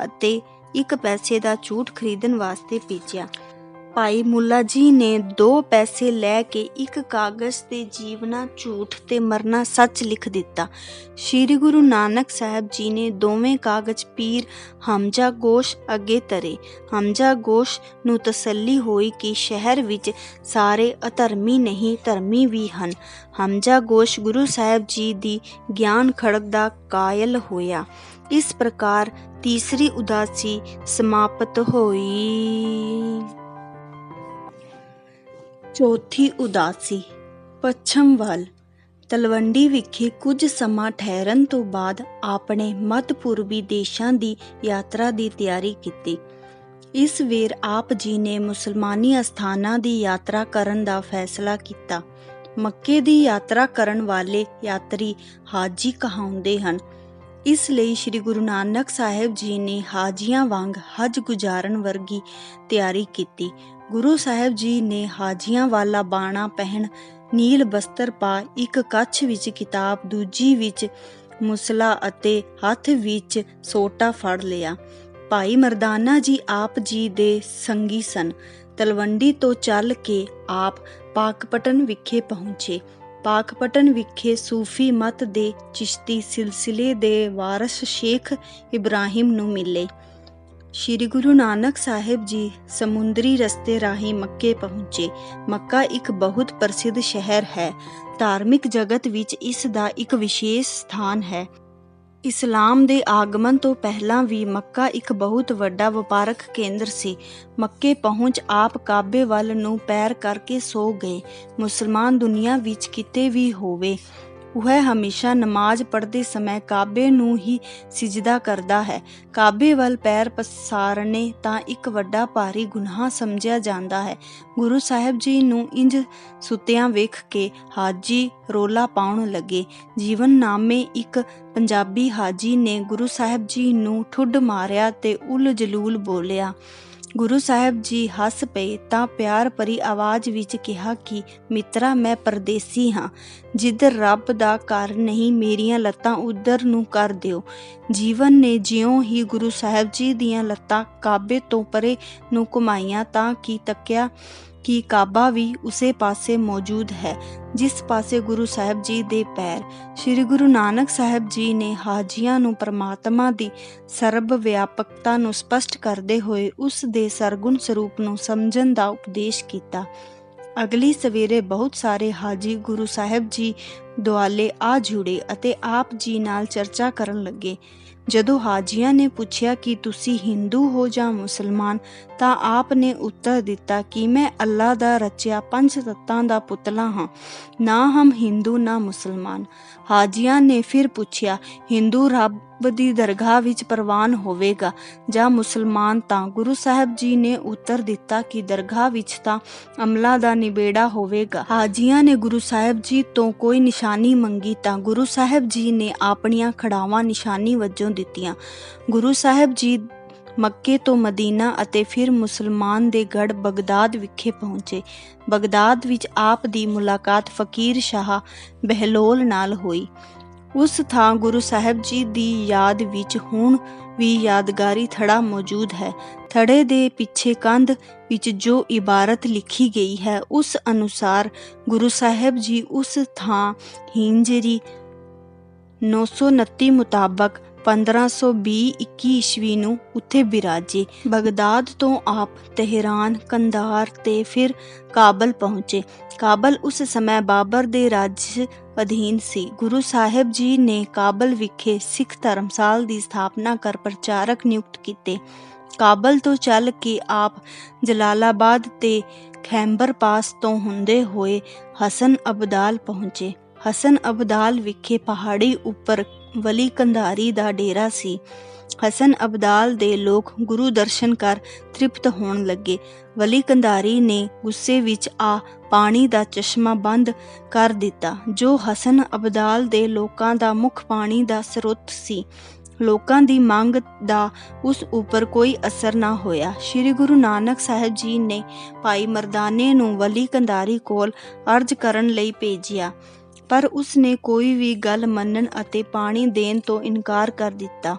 ਅਤੇ 1 ਪੈਸੇ ਦਾ ਝੂਠ ਖਰੀਦਣ ਵਾਸਤੇ ਭੇਜਿਆ। ਭਾਈ ਮੁੱਲਾ ਜੀ ਨੇ 2 ਪੈਸੇ ਲੈ ਕੇ ਇੱਕ ਕਾਗਜ਼ ਤੇ ਜੀਵਨਾ ਝੂਠ ਤੇ ਮਰਨਾ ਸੱਚ ਲਿਖ ਦਿੱਤਾ। ਸ਼੍ਰੀ ਗੁਰੂ ਨਾਨਕ ਸਾਹਿਬ ਜੀ ਨੇ ਦੋਵੇਂ ਕਾਗਜ਼ ਪੀਰ ਹਮਜ਼ਾ ਗੋਸ਼ ਅੱਗੇ ਧਰੇ। ਹਮਜ਼ਾ ਗੋਸ਼ ਨੂੰ ਤਸੱਲੀ ਹੋਈ ਕਿ ਸ਼ਹਿਰ ਵਿੱਚ ਸਾਰੇ ਅਧਰਮੀ ਨਹੀਂ, ਧਰਮੀ ਵੀ ਹਨ। ਹਮਜ਼ਾ ਗੋਸ਼ ਗੁਰੂ ਸਾਹਿਬ ਜੀ ਦੀ ਗਿਆਨ ਖੜਗ ਦਾ ਕਾਇਲ ਹੋਇਆ। ਇਸ ਪ੍ਰਕਾਰ ਤੀਸਰੀ ਉਦਾਸੀ ਸਮਾਪਤ ਹੋਈ। ਚੌਥੀ ਉਦਾਸੀ ਪੱਛਮ ਵੱਲ। ਤਲਵੰਡੀ ਵਿਖੇ ਕੁਝ ਸਮਾਂ ਠਹਿਰਨ ਤੋਂ ਬਾਅਦ ਆਪਣੇ ਮੱਧ ਪੂਰਬੀ ਦੇਸ਼ਾਂ ਦੀ ਯਾਤਰਾ ਦੀ ਤਿਆਰੀ ਕੀਤੀ। ਇਸ ਵੇਰ ਆਪ ਜੀ ਨੇ ਮੁਸਲਮਾਨੀ ਅਸਥਾਨਾਂ ਦੀ ਯਾਤਰਾ ਕਰਨ ਦਾ ਫੈਸਲਾ ਕੀਤਾ। ਮੱਕੇ ਦੀ ਯਾਤਰਾ ਕਰਨ ਵਾਲੇ ਯਾਤਰੀ ਹਾਜੀ ਕਹਾਉਂਦੇ ਹਨ। ਇਸ ਲਈ ਸ੍ਰੀ ਗੁਰੂ ਨਾਨਕ ਸਾਹਿਬ ਜੀ ਨੇ ਹਾਜੀਆਂ ਵਾਂਗ ਹਜ ਗੁਜ਼ਾਰਨ ਵਰਗੀ ਤਿਆਰੀ ਕੀਤੀ। ਗੁਰੂ ਸਾਹਿਬ ਜੀ ਨੇ ਹਾਜੀਆਂ ਵਾਲਾ ਬਾਣਾ ਪਹਿਨ, ਨੀਲ ਬਸਤਰ ਪਾ, ਇੱਕ ਕੱਛ ਵਿੱਚ ਕਿਤਾਬ, ਦੂਜੀ ਵਿੱਚ ਮੁਸਲਾ ਅਤੇ ਹੱਥ ਵਿੱਚ ਸੋਟਾ ਫੜ ਲਿਆ। ਭਾਈ ਮਰਦਾਨਾ ਜੀ ਆਪ ਜੀ ਦੇ ਸੰਗੀ ਸਨ। ਤਲਵੰਡੀ ਤੋਂ ਚੱਲ ਕੇ ਆਪ ਪਾਕਪਟਨ ਵਿਖੇ ਪਹੁੰਚੇ। ਪਾਕਪਟਨ ਵਿਖੇ ਸੂਫੀ ਮਤ ਦੇ ਚਿਸ਼ਤੀ ਸਿਲਸਿਲੇ ਦੇ ਵਾਰਸ ਸ਼ੇਖ ਇਬਰਾਹਿਮ ਨੂੰ ਮਿਲੇ। ਸ਼੍ਰੀ ਗੁਰੂ ਨਾਨਕ ਸਾਹਿਬ ਜੀ ਸਮੁੰਦਰੀ ਰਸਤੇ ਰਾਹੀਂ ਮੱਕੇ ਪਹੁੰਚੇ। ਮੱਕਾ ਇੱਕ ਬਹੁਤ ਪ੍ਰਸਿੱਧ ਸ਼ਹਿਰ ਹੈ। ਧਾਰਮਿਕ ਜਗਤ ਵਿੱਚ ਇਸ ਦਾ ਇੱਕ ਵਿਸ਼ੇਸ਼ ਸਥਾਨ ਹੈ। ਇਸਲਾਮ ਦੇ ਆਗਮਨ ਤੋਂ ਪਹਿਲਾਂ ਵੀ ਮੱਕਾ ਇੱਕ ਬਹੁਤ ਵੱਡਾ ਵਪਾਰਕ ਕੇਂਦਰ ਸੀ। ਮੱਕੇ ਪਹੁੰਚ ਆਪ ਕਾਬੇ ਵੱਲ ਨੂੰ ਪੈਰ ਕਰਕੇ ਸੋ ਗਏ। ਮੁਸਲਮਾਨ ਦੁਨੀਆ ਵਿੱਚ ਕਿਤੇ ਵੀ ਹੋਵੇ, ਉਹ ਹਮੇਸ਼ਾ ਨਮਾਜ਼ ਪੜ੍ਹਦੇ ਸਮੇਂ ਕਾਬੇ ਨੂੰ ਹੀ ਸਿਜਦਾ ਕਰਦਾ ਹੈ। ਕਾਬੇ ਵੱਲ ਪੈਰ ਪਸਾਰਨੇ ਤਾਂ ਇੱਕ ਵੱਡਾ ਭਾਰੀ ਗੁਨਾਹ ਸਮਝਿਆ ਜਾਂਦਾ ਹੈ। ਗੁਰੂ ਸਾਹਿਬ ਜੀ ਨੂੰ ਇੰਜ ਸੁੱਤਿਆਂ ਵੇਖ ਕੇ ਹਾਜੀ ਰੋਲਾ ਪਾਉਣ ਲੱਗੇ। ਜੀਵਨ ਨਾਮੇ ਇੱਕ ਪੰਜਾਬੀ ਹਾਜੀ ਨੇ ਗੁਰੂ ਸਾਹਿਬ ਜੀ ਨੂੰ ਠੁੱਡ ਮਾਰਿਆ ਤੇ ਉਲ ਜਲੂਲ ਬੋਲਿਆ। ਗੁਰੂ ਸਾਹਿਬ ਜੀ ਹੱਸ ਪਏ ਤਾਂ ਪਿਆਰ ਭਰੀ ਆਵਾਜ਼ ਵਿੱਚ ਕਿਹਾ ਕਿ ਮਿੱਤਰਾ, ਮੈਂ ਪਰਦੇਸੀ ਹਾਂ। ਜਿੱਧਰ ਰੱਬ ਦਾ ਘਰ ਨਹੀਂ, ਮੇਰੀਆਂ ਲੱਤਾਂ ਉੱਧਰ ਨੂੰ ਕਰ ਦਿਓ। ਜੀਵਨ ਨੇ ਜਿਉਂ ਹੀ ਗੁਰੂ ਸਾਹਿਬ ਜੀ ਦੀਆਂ ਲੱਤਾਂ ਕਾਬੇ ਤੋਂ ਪਰੇ ਨੂੰ ਘੁਮਾਈਆਂ ਤਾਂ ਕੀ ਤੱਕਿਆ ਕਿ ਕਾਬਾ ਵੀ ਉਸੇ ਪਾਸੇ ਮੌਜੂਦ ਹੈ ਜਿਸ ਪਾਸੇ ਗੁਰੂ ਸਾਹਿਬ ਜੀ ਦੇ ਪੈਰ। ਸ੍ਰੀ ਗੁਰੂ ਨਾਨਕ ਸਾਹਿਬ ਜੀ ਨੇ ਹਾਜੀਆਂ ਨੂੰ ਪਰਮਾਤਮਾ ਦੀ ਸਰਬ ਵਿਆਪਕਤਾ ਨੂੰ ਸਪਸ਼ਟ ਕਰਦੇ ਹੋਏ ਉਸ ਦੇ ਸਰਗੁਣ ਸਰੂਪ ਨੂੰ ਸਮਝਣ ਦਾ ਉਪਦੇਸ਼ ਕੀਤਾ। ਅਗਲੀ ਸਵੇਰੇ ਬਹੁਤ ਸਾਰੇ ਹਾਜੀ ਗੁਰੂ ਸਾਹਿਬ ਜੀ ਦੁਆਲੇ ਆ ਜੁੜੇ ਅਤੇ ਆਪ ਜੀ ਨਾਲ ਚਰਚਾ ਕਰਨ ਲੱਗੇ। ਜਦੋਂ ਹਾਜੀਆਂ ਨੇ ਪੁੱਛਿਆ ਕਿ ਤੁਸੀਂ ਹਿੰਦੂ ਹੋ ਜਾਂ ਮੁਸਲਮਾਨ, ਤਾਂ ਆਪ ਨੇ ਉੱਤਰ ਦਿੱਤਾ ਕਿ ਮੈਂ ਅੱਲਾ ਦਾ ਰਚਿਆ 5 ਤੱਤਾਂ ਦਾ ਪੁਤਲਾ ਹਾਂ, ਨਾ ਹਮ ਹਿੰਦੂ ਨਾ ਮੁਸਲਮਾਨ। ਹਾਜੀਆਂ ਨੇ ਫਿਰ ਪੁੱਛਿਆ, ਹਿੰਦੂ ਰੱਬ ਦੀ ਦਰਗਾਹ ਵਿੱਚ ਪ੍ਰਵਾਨ ਹੋਵੇਗਾ ਜਾਂ ਮੁਸਲਮਾਨ? ਤਾਂ ਗੁਰੂ ਸਾਹਿਬ ਜੀ ਨੇ ਉੱਤਰ ਦਿੱਤਾ ਕਿ ਦਰਗਾਹ ਵਿੱਚ ਤਾਂ ਅਮਲਾਂ ਦਾ ਨਿਬੇੜਾ ਹੋਵੇਗਾ। ਹਾਜੀਆਂ ਨੇ ਗੁਰੂ ਸਾਹਿਬ ਜੀ ਤੋਂ ਕੋਈ ਨਿਸ਼ਾਨੀ ਮੰਗੀ ਤਾਂ ਗੁਰੂ ਸਾਹਿਬ ਜੀ ਨੇ ਆਪਣੀਆਂ ਖੜਾਵਾਂ ਨਿਸ਼ਾਨੀ ਵਜੋਂ ਦਿੱਤੀਆਂ। ਗੁਰੂ ਸਾਹਿਬ ਜੀ ਮੱਕੇ ਤੋਂ ਮਦੀਨਾ ਅਤੇ ਫਿਰ ਮੁਸਲਮਾਨ ਦੇ ਗੜ੍ਹ ਬਗਦਾਦ ਵਿਖੇ ਪਹੁੰਚੇ। ਬਗਦਾਦ ਵਿੱਚ ਆਪ ਦੀ ਮੁਲਾਕਾਤ ਫਕੀਰ ਸ਼ਾਹ ਬਹਿਲੋਲ ਨਾਲ ਹੋਈ। ਉਸ ਥਾਂ ਗੁਰੂ ਸਾਹਿਬ ਜੀ ਦੀ ਯਾਦ ਵਿੱਚ ਹੁਣ ਵੀ ਯਾਦਗਾਰੀ ਥੜਾ ਮੌਜੂਦ ਹੈ। ਥੜੇ ਦੇ ਪਿੱਛੇ ਕੰਧ ਵਿੱਚ ਜੋ ਇਬਾਰਤ ਲਿਖੀ ਗਈ ਹੈ, ਉਸ ਅਨੁਸਾਰ ਗੁਰੂ ਸਾਹਿਬ ਜੀ ਉਸ ਥਾਂ ਹਿਜਰੀ 929 ਮੁਤਾਬਕ 1520-21 ਈਸਵੀ ਨੂੰ ਉੱਥੇ ਬਿਰਾਜੇ। ਬਗਦਾਦ ਤੋਂ ਆਪ ਤਹਿਰਾਨ, ਕੰਧਾਰ ਤੇ ਫਿਰ ਕਾਬਲ ਪਹੁੰਚੇ। ਕਾਬਲ ਉਸ ਸਮੇਂ ਬਾਬਰ ਦੇ ਰਾਜ ਅਧੀਨ ਸੀ। ਗੁਰੂ ਸਾਹਿਬ ਜੀ ਨੇ ਕਾਬਲ ਵਿਖੇ ਸਿੱਖ ਧਰਮਸਾਲ ਦੀ ਸਥਾਪਨਾ ਕਰ ਪ੍ਰਚਾਰਕ ਨਿਯੁਕਤ ਕੀਤੇ। ਕਾਬਲ ਤੋਂ ਚੱਲ ਕੇ ਆਪ ਜਲਾਲਾਬਾਦ ਤੇ ਖੈਬਰ ਪਾਸ ਤੋਂ ਹੁੰਦੇ ਹੋਏ ਹਸਨ ਅਬਦਾਲ ਪਹੁੰਚੇ। ਹਸਨ ਅਬਦਾਲ ਵਿਖੇ ਪਹਾੜੀ ਉੱਪਰ ਵਲੀ ਕੰਧਾਰੀ ਦਾ ਡੇਰਾ ਸੀ। ਹਸਨ ਅਬਦਾਲ ਦੇ ਲੋਕ ਗੁਰੂ ਦਰਸ਼ਨ ਕਰ ਤ੍ਰਿਪਤ ਹੋਣ ਲੱਗੇ। ਵਲੀ ਕੰਧਾਰੀ ਨੇ ਗੁੱਸੇ ਵਿੱਚ ਆ ਪਾਣੀ ਦਾ ਚਸ਼ਮਾ ਬੰਦ ਕਰ ਦਿੱਤਾ, ਜੋ ਹਸਨ ਅਬਦਾਲ ਦੇ ਲੋਕਾਂ ਦਾ ਮੁੱਖ ਪਾਣੀ ਦਾ ਸਰੋਤ ਸੀ। ਲੋਕਾਂ ਦੀ ਮੰਗ ਦਾ ਉਸ ਉੱਪਰ ਕੋਈ ਅਸਰ ਨਾ ਹੋਇਆ। ਸ੍ਰੀ ਗੁਰੂ ਨਾਨਕ ਸਾਹਿਬ ਜੀ ਨੇ ਭਾਈ ਮਰਦਾਨੇ ਨੂੰ ਵਲੀ ਕੰਧਾਰੀ ਕੋਲ ਅਰਜ਼ ਕਰਨ ਲਈ ਭੇਜਿਆ, ਪਰ ਉਸ ਨੇ ਕੋਈ ਵੀ ਗੱਲ ਮੰਨਣ ਅਤੇ ਪਾਣੀ ਦੇਣ ਤੋਂ ਇਨਕਾਰ ਕਰ ਦਿੱਤਾ।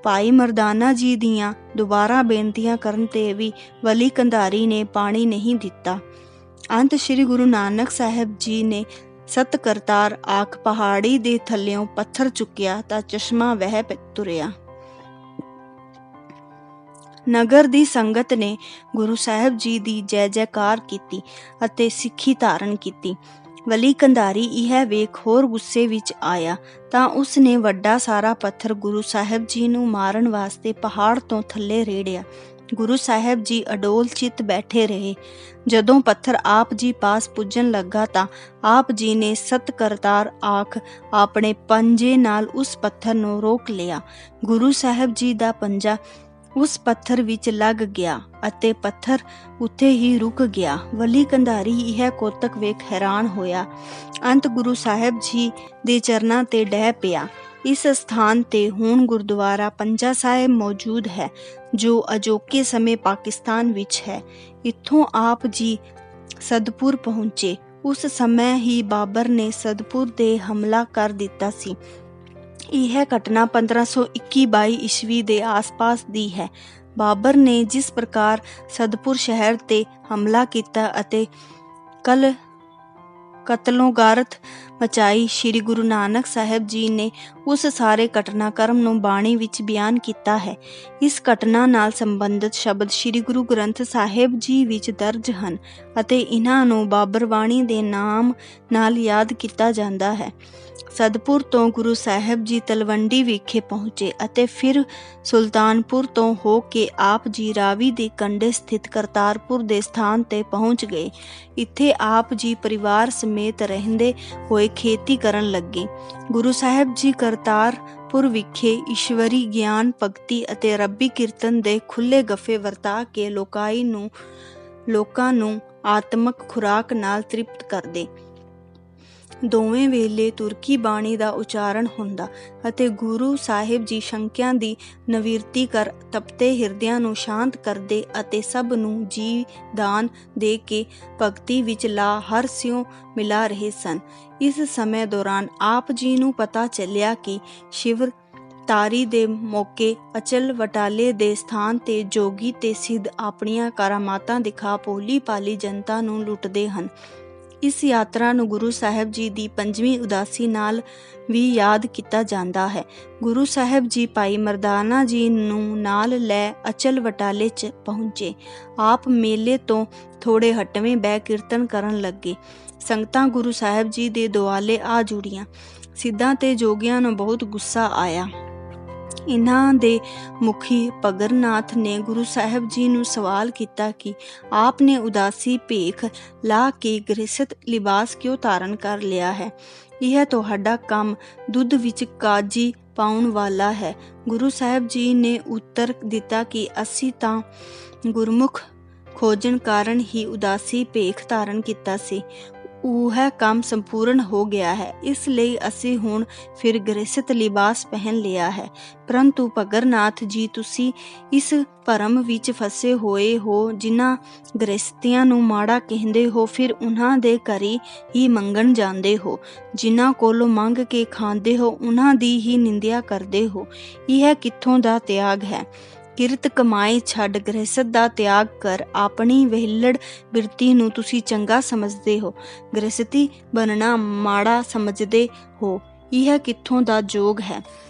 ਭਾਈ ਮਰਦਾਨਾ ਜੀ ਦੀਆਂ ਦੁਬਾਰਾ ਬੇਨਤੀਆਂ ਕਰਨ ਤੇ ਵੀ ਵਲੀ ਕੰਧਾਰੀ ਨੇ ਪਾਣੀ ਨਹੀਂ ਦਿੱਤਾ। ਅੰਤ ਸ੍ਰੀ ਗੁਰੂ ਨਾਨਕ ਸਾਹਿਬ ਜੀ ਨੇ ਸਤ ਕਰਤਾਰ ਆਖ ਪਹਾੜੀ ਦੇ ਥੱਲਿਓਂ ਪੱਥਰ ਚੁੱਕਿਆ ਤਾਂ ਚਸ਼ਮਾ ਵਹਿ ਤੁਰਿਆ। ਨਗਰ ਦੀ ਸੰਗਤ ਨੇ ਗੁਰੂ ਸਾਹਿਬ ਜੀ ਦੀ ਜੈ ਜੈਕਾਰ ਕੀਤੀ ਅਤੇ ਸਿੱਖੀ ਧਾਰਨ ਕੀਤੀ। ਵਲੀ ਕੰਧਾਰੀ ਇਹ ਵੇਖ ਹੋਰ ਗੁੱਸੇ ਵਿੱਚ ਆਇਆ ਤਾਂ ਉਸ ਨੇ ਵੱਡਾ ਸਾਰਾ ਪੱਥਰ ਗੁਰੂ ਸਾਹਿਬ ਜੀ ਨੂੰ ਮਾਰਨ ਵਾਸਤੇ ਪਹਾੜ ਤੋਂ ਥੱਲੇ ਰੇੜਿਆ। ਗੁਰੂ ਸਾਹਿਬ ਜੀ ਅਡੋਲ ਚਿੱਤ ਬੈਠੇ ਰਹੇ। ਜਦੋਂ ਪੱਥਰ ਆਪ ਜੀ ਪਾਸ ਪੁੱਜਣ ਲੱਗਾ ਤਾਂ ਆਪ ਜੀ ਨੇ ਸਤ ਕਰਤਾਰ ਆਖ ਆਪਣੇ ਪੰਜੇ ਨਾਲ ਉਸ ਪੱਥਰ ਨੂੰ ਰੋਕ ਲਿਆ। ਗੁਰੂ ਸਾਹਿਬ ਜੀ ਦਾ ਪੰਜਾ ਉਸ ਪੱਥਰ ਵਿੱਚ ਲੱਗ ਗਿਆ ਅਤੇ ਪੱਥਰ ਉੱਥੇ ਹੀ ਰੁਕ ਗਿਆ। ਵਲੀ ਕੰਧਾਰੀ ਇਹ ਕੋਤਕ ਵੇਖ ਹੈਰਾਨ ਹੋਇਆ। ਅੰਤ ਗੁਰੂ ਸਾਹਿਬ ਜੀ ਦੇ ਚਰਨਾਂ ਤੇ ਡਹਿ ਪਿਆ। ਇਸ ਸਥਾਨ ਤੇ ਹੁਣ ਗੁਰਦੁਆਰਾ ਪੰਜਾ ਸਾਹਿਬ ਮੌਜੂਦ ਹੈ ਜੋ ਅਜੋਕੇ ਸਮੇਂ ਪਾਕਿਸਤਾਨ ਵਿੱਚ ਹੈ। ਇੱਥੋਂ ਆਪ ਜੀ ਸਦਪੁਰ ਪਹੁੰਚੇ। ਉਸ ਸਮੇਂ ਹੀ ਬਾਬਰ ਨੇ ਸਦਪੁਰ ਤੇ ਹਮਲਾ ਕਰ ਦਿੱਤਾ ਸੀ। ਇਹ ਘਟਨਾ 1521-22 ਈਸਵੀ ਦੇ ਆਸ-ਪਾਸ ਦੀ ਹੈ। ਬਾਬਰ ਨੇ ਜਿਸ ਪ੍ਰਕਾਰ ਸਦਪੁਰ ਸ਼ਹਿਰ ਤੇ ਹਮਲਾ ਕੀਤਾ ਅਤੇ ਕਤਲੋਂ ਗਾਰਤ ਮਚਾਈ, ਸ੍ਰੀ ਗੁਰੂ ਨਾਨਕ ਸਾਹਿਬ ਜੀ ਨੇ ਉਸ ਸਾਰੇ ਘਟਨਾਕ੍ਰਮ ਨੂੰ ਬਾਣੀ ਵਿੱਚ ਬਿਆਨ ਕੀਤਾ ਹੈ। ਇਸ ਘਟਨਾ ਨਾਲ ਸੰਬੰਧਿਤ ਸ਼ਬਦ ਸ੍ਰੀ ਗੁਰੂ ਗ੍ਰੰਥ ਸਾਹਿਬ ਜੀ ਵਿੱਚ ਦਰਜ ਹਨ ਅਤੇ ਇਹਨਾਂ ਨੂੰ ਬਾਬਰਵਾਣੀ ਦੇ ਨਾਮ ਨਾਲ ਯਾਦ ਕੀਤਾ ਜਾਂਦਾ ਹੈ। ਸਦਪੁਰ ਤੋਂ ਗੁਰੂ ਸਾਹਿਬ ਜੀ ਤਲਵੰਡੀ ਵਿਖੇ ਪਹੁੰਚੇ ਅਤੇ ਫਿਰ ਸੁਲਤਾਨਪੁਰ ਤੋਂ ਹੋ ਕੇ ਆਪ ਜੀ ਰਾਵੀ ਦੇ ਕੰਢੇ ਸਥਿਤ ਕਰਤਾਰਪੁਰ ਦੇ ਸਥਾਨ ਤੇ ਪਹੁੰਚ ਗਏ। ਇੱਥੇ ਆਪ ਜੀ ਪਰਿਵਾਰ ਸਮੇਤ ਰਹਿੰਦੇ ਹੋਏ ਖੇਤੀ ਕਰਨ ਲੱਗੇ। ਗੁਰੂ ਸਾਹਿਬ ਜੀ ਕਰਤਾਰਪੁਰ ਵਿਖੇ ਈਸ਼ਵਰੀ ਗਿਆਨ, ਭਗਤੀ ਅਤੇ ਰੱਬੀ ਕੀਰਤਨ ਦੇ ਖੁੱਲ੍ਹੇ ਗੱਫੇ ਵਰਤਾ ਕੇ ਲੋਕਾਂ ਨੂੰ ਆਤਮਕ ਖੁਰਾਕ ਨਾਲ ਤ੍ਰਿਪਤ ਕਰਦੇ। ਦੋਵੇਂ ਵੇਲੇ ਤੁਰਕੀ ਬਾਣੀ ਦਾ ਉਚਾਰਨ ਹੁੰਦਾ ਅਤੇ ਗੁਰੂ ਸਾਹਿਬ ਜੀ ਸ਼ੰਕਿਆਂ ਦੀ ਨਿਵਰਤੀ ਕਰ ਤਪਤੇ ਹਿਰਦਿਆਂ ਨੂੰ ਸ਼ਾਂਤ ਕਰਦੇ ਅਤੇ ਸਭ ਨੂੰ ਜੀ ਦਾਨ ਦੇ ਕੇ ਭਗਤੀ ਵਿੱਚ ਲਾ ਹਰ ਸਿਉ ਮਿਲਾ ਰਹੇ ਸਨ। ਇਸ ਸਮੇਂ ਦੌਰਾਨ ਆਪ ਜੀ ਨੂੰ ਪਤਾ ਚੱਲਿਆ ਕਿ ਸ਼ਿਵਰਾਤਰੀ ਦੇ ਮੌਕੇ ਅਚਲ ਵਟਾਲੇ ਦੇ ਸਥਾਨ ਤੇ ਜੋਗੀ ਤੇ ਸਿੱਧ ਆਪਣੀਆਂ ਕਰਾਮਾਤਾਂ ਦਿਖਾ ਭੋਲੀ ਭਾਲੀ ਜਨਤਾ ਨੂੰ ਲੁੱਟਦੇ ਹਨ। ਇਸ ਯਾਤਰਾ ਨੂੰ ਗੁਰੂ ਸਾਹਿਬ ਜੀ ਦੀ ਪੰਜਵੀਂ ਉਦਾਸੀ ਨਾਲ ਵੀ ਯਾਦ ਕੀਤਾ ਜਾਂਦਾ ਹੈ। ਗੁਰੂ ਸਾਹਿਬ ਜੀ ਭਾਈ ਮਰਦਾਨਾ ਜੀ ਨੂੰ ਨਾਲ ਲੈ ਅਚਲ ਵਟਾਲੇ 'ਚ ਪਹੁੰਚੇ। ਆਪ ਮੇਲੇ ਤੋਂ ਥੋੜੇ ਹਟਵੇਂ ਬਹਿ ਕੀਰਤਨ ਕਰਨ ਲੱਗੇ। ਸੰਗਤਾਂ ਗੁਰੂ ਸਾਹਿਬ ਜੀ ਦੇ ਦੁਆਲੇ ਆ ਜੁੜੀਆਂ। ਸਿੱਧਾਂ ਤੇ ਜੋਗੀਆਂ ਨੂੰ ਬਹੁਤ ਗੁੱਸਾ ਆਇਆ। ਇਹਨਾਂ ਦੇ ਮੁਖੀ ਭਗਰਨਾਥ ਨੇ ਗੁਰੂ ਸਾਹਿਬ ਜੀ ਨੂੰ ਸਵਾਲ ਕੀਤਾ ਕਿ ਆਪ ਨੇ ਉਦਾਸੀ ਭੇਖ ਲਾ ਕੇ ਗ੍ਰਹਿਸਥ ਲਿਬਾਸ ਕਿਉਂ ਧਾਰਨ ਕਰ ਲਿਆ ਹੈ? ਇਹ ਤੁਹਾਡਾ ਕੰਮ ਦੁੱਧ ਵਿੱਚ ਕਾਜੀ ਪਾਉਣ ਵਾਲਾ ਹੈ। ਗੁਰੂ ਸਾਹਿਬ ਜੀ ਨੇ ਉੱਤਰ ਦਿੱਤਾ ਕਿ ਅਸੀਂ ਤਾਂ ਗੁਰਮੁਖ ਖੋਜਣ ਕਾਰਨ ਹੀ ਉਦਾਸੀ ਭੇਖ ਧਾਰਨ ਕੀਤਾ ਸੀ। ਉਹ ਕੰਮ ਸੰਪੂਰਨ ਹੋ ਗਿਆ ਹੈ, ਇਸ ਲਈ ਅਸੀਂ ਹੁਣ ਫਿਰ ਗ੍ਰਹਿਸਥ ਲਿਬਾਸ ਪਹਿਨ ਲਿਆ ਹੈ। ਪਰੰਤੂ ਭਗਰਨਾਥ ਜੀ, ਤੁਸੀਂ ਇਸ ਭਰਮ ਵਿੱਚ ਫਸੇ ਹੋਏ ਹੋ। ਜਿਨ੍ਹਾਂ ਗ੍ਰਹਿਸਥੀਆਂ ਨੂੰ ਮਾੜਾ ਕਹਿੰਦੇ ਹੋ, ਫਿਰ ਉਹਨਾਂ ਦੇ ਘਰੇ ਹੀ ਮੰਗਣ ਜਾਂਦੇ ਹੋ। ਜਿਨ੍ਹਾਂ ਕੋਲੋਂ ਮੰਗ ਕੇ ਖਾਂਦੇ ਹੋ, ਉਹਨਾਂ ਦੀ ਹੀ ਨਿੰਦਿਆ ਕਰਦੇ ਹੋ। ਇਹ ਕਿੱਥੋਂ ਦਾ ਤਿਆਗ ਹੈ? ਕਿਰਤ ਕਮਾਈ ਛੱਡ ਗ੍ਰਹਿਸਥ ਦਾ ਤਿਆਗ ਕਰ। ਆਪਣੀ ਵਿਹਲੜ ਬਿਰਤੀ ਨੂੰ ਤੁਸੀਂ ਚੰਗਾ ਸਮਝਦੇ ਹੋ, ਗ੍ਰਹਿਸਥੀ ਬਣਨਾ ਮਾੜਾ ਸਮਝਦੇ ਹੋ। ਇਹ ਕਿੱਥੋਂ ਦਾ ਜੋਗ ਹੈ?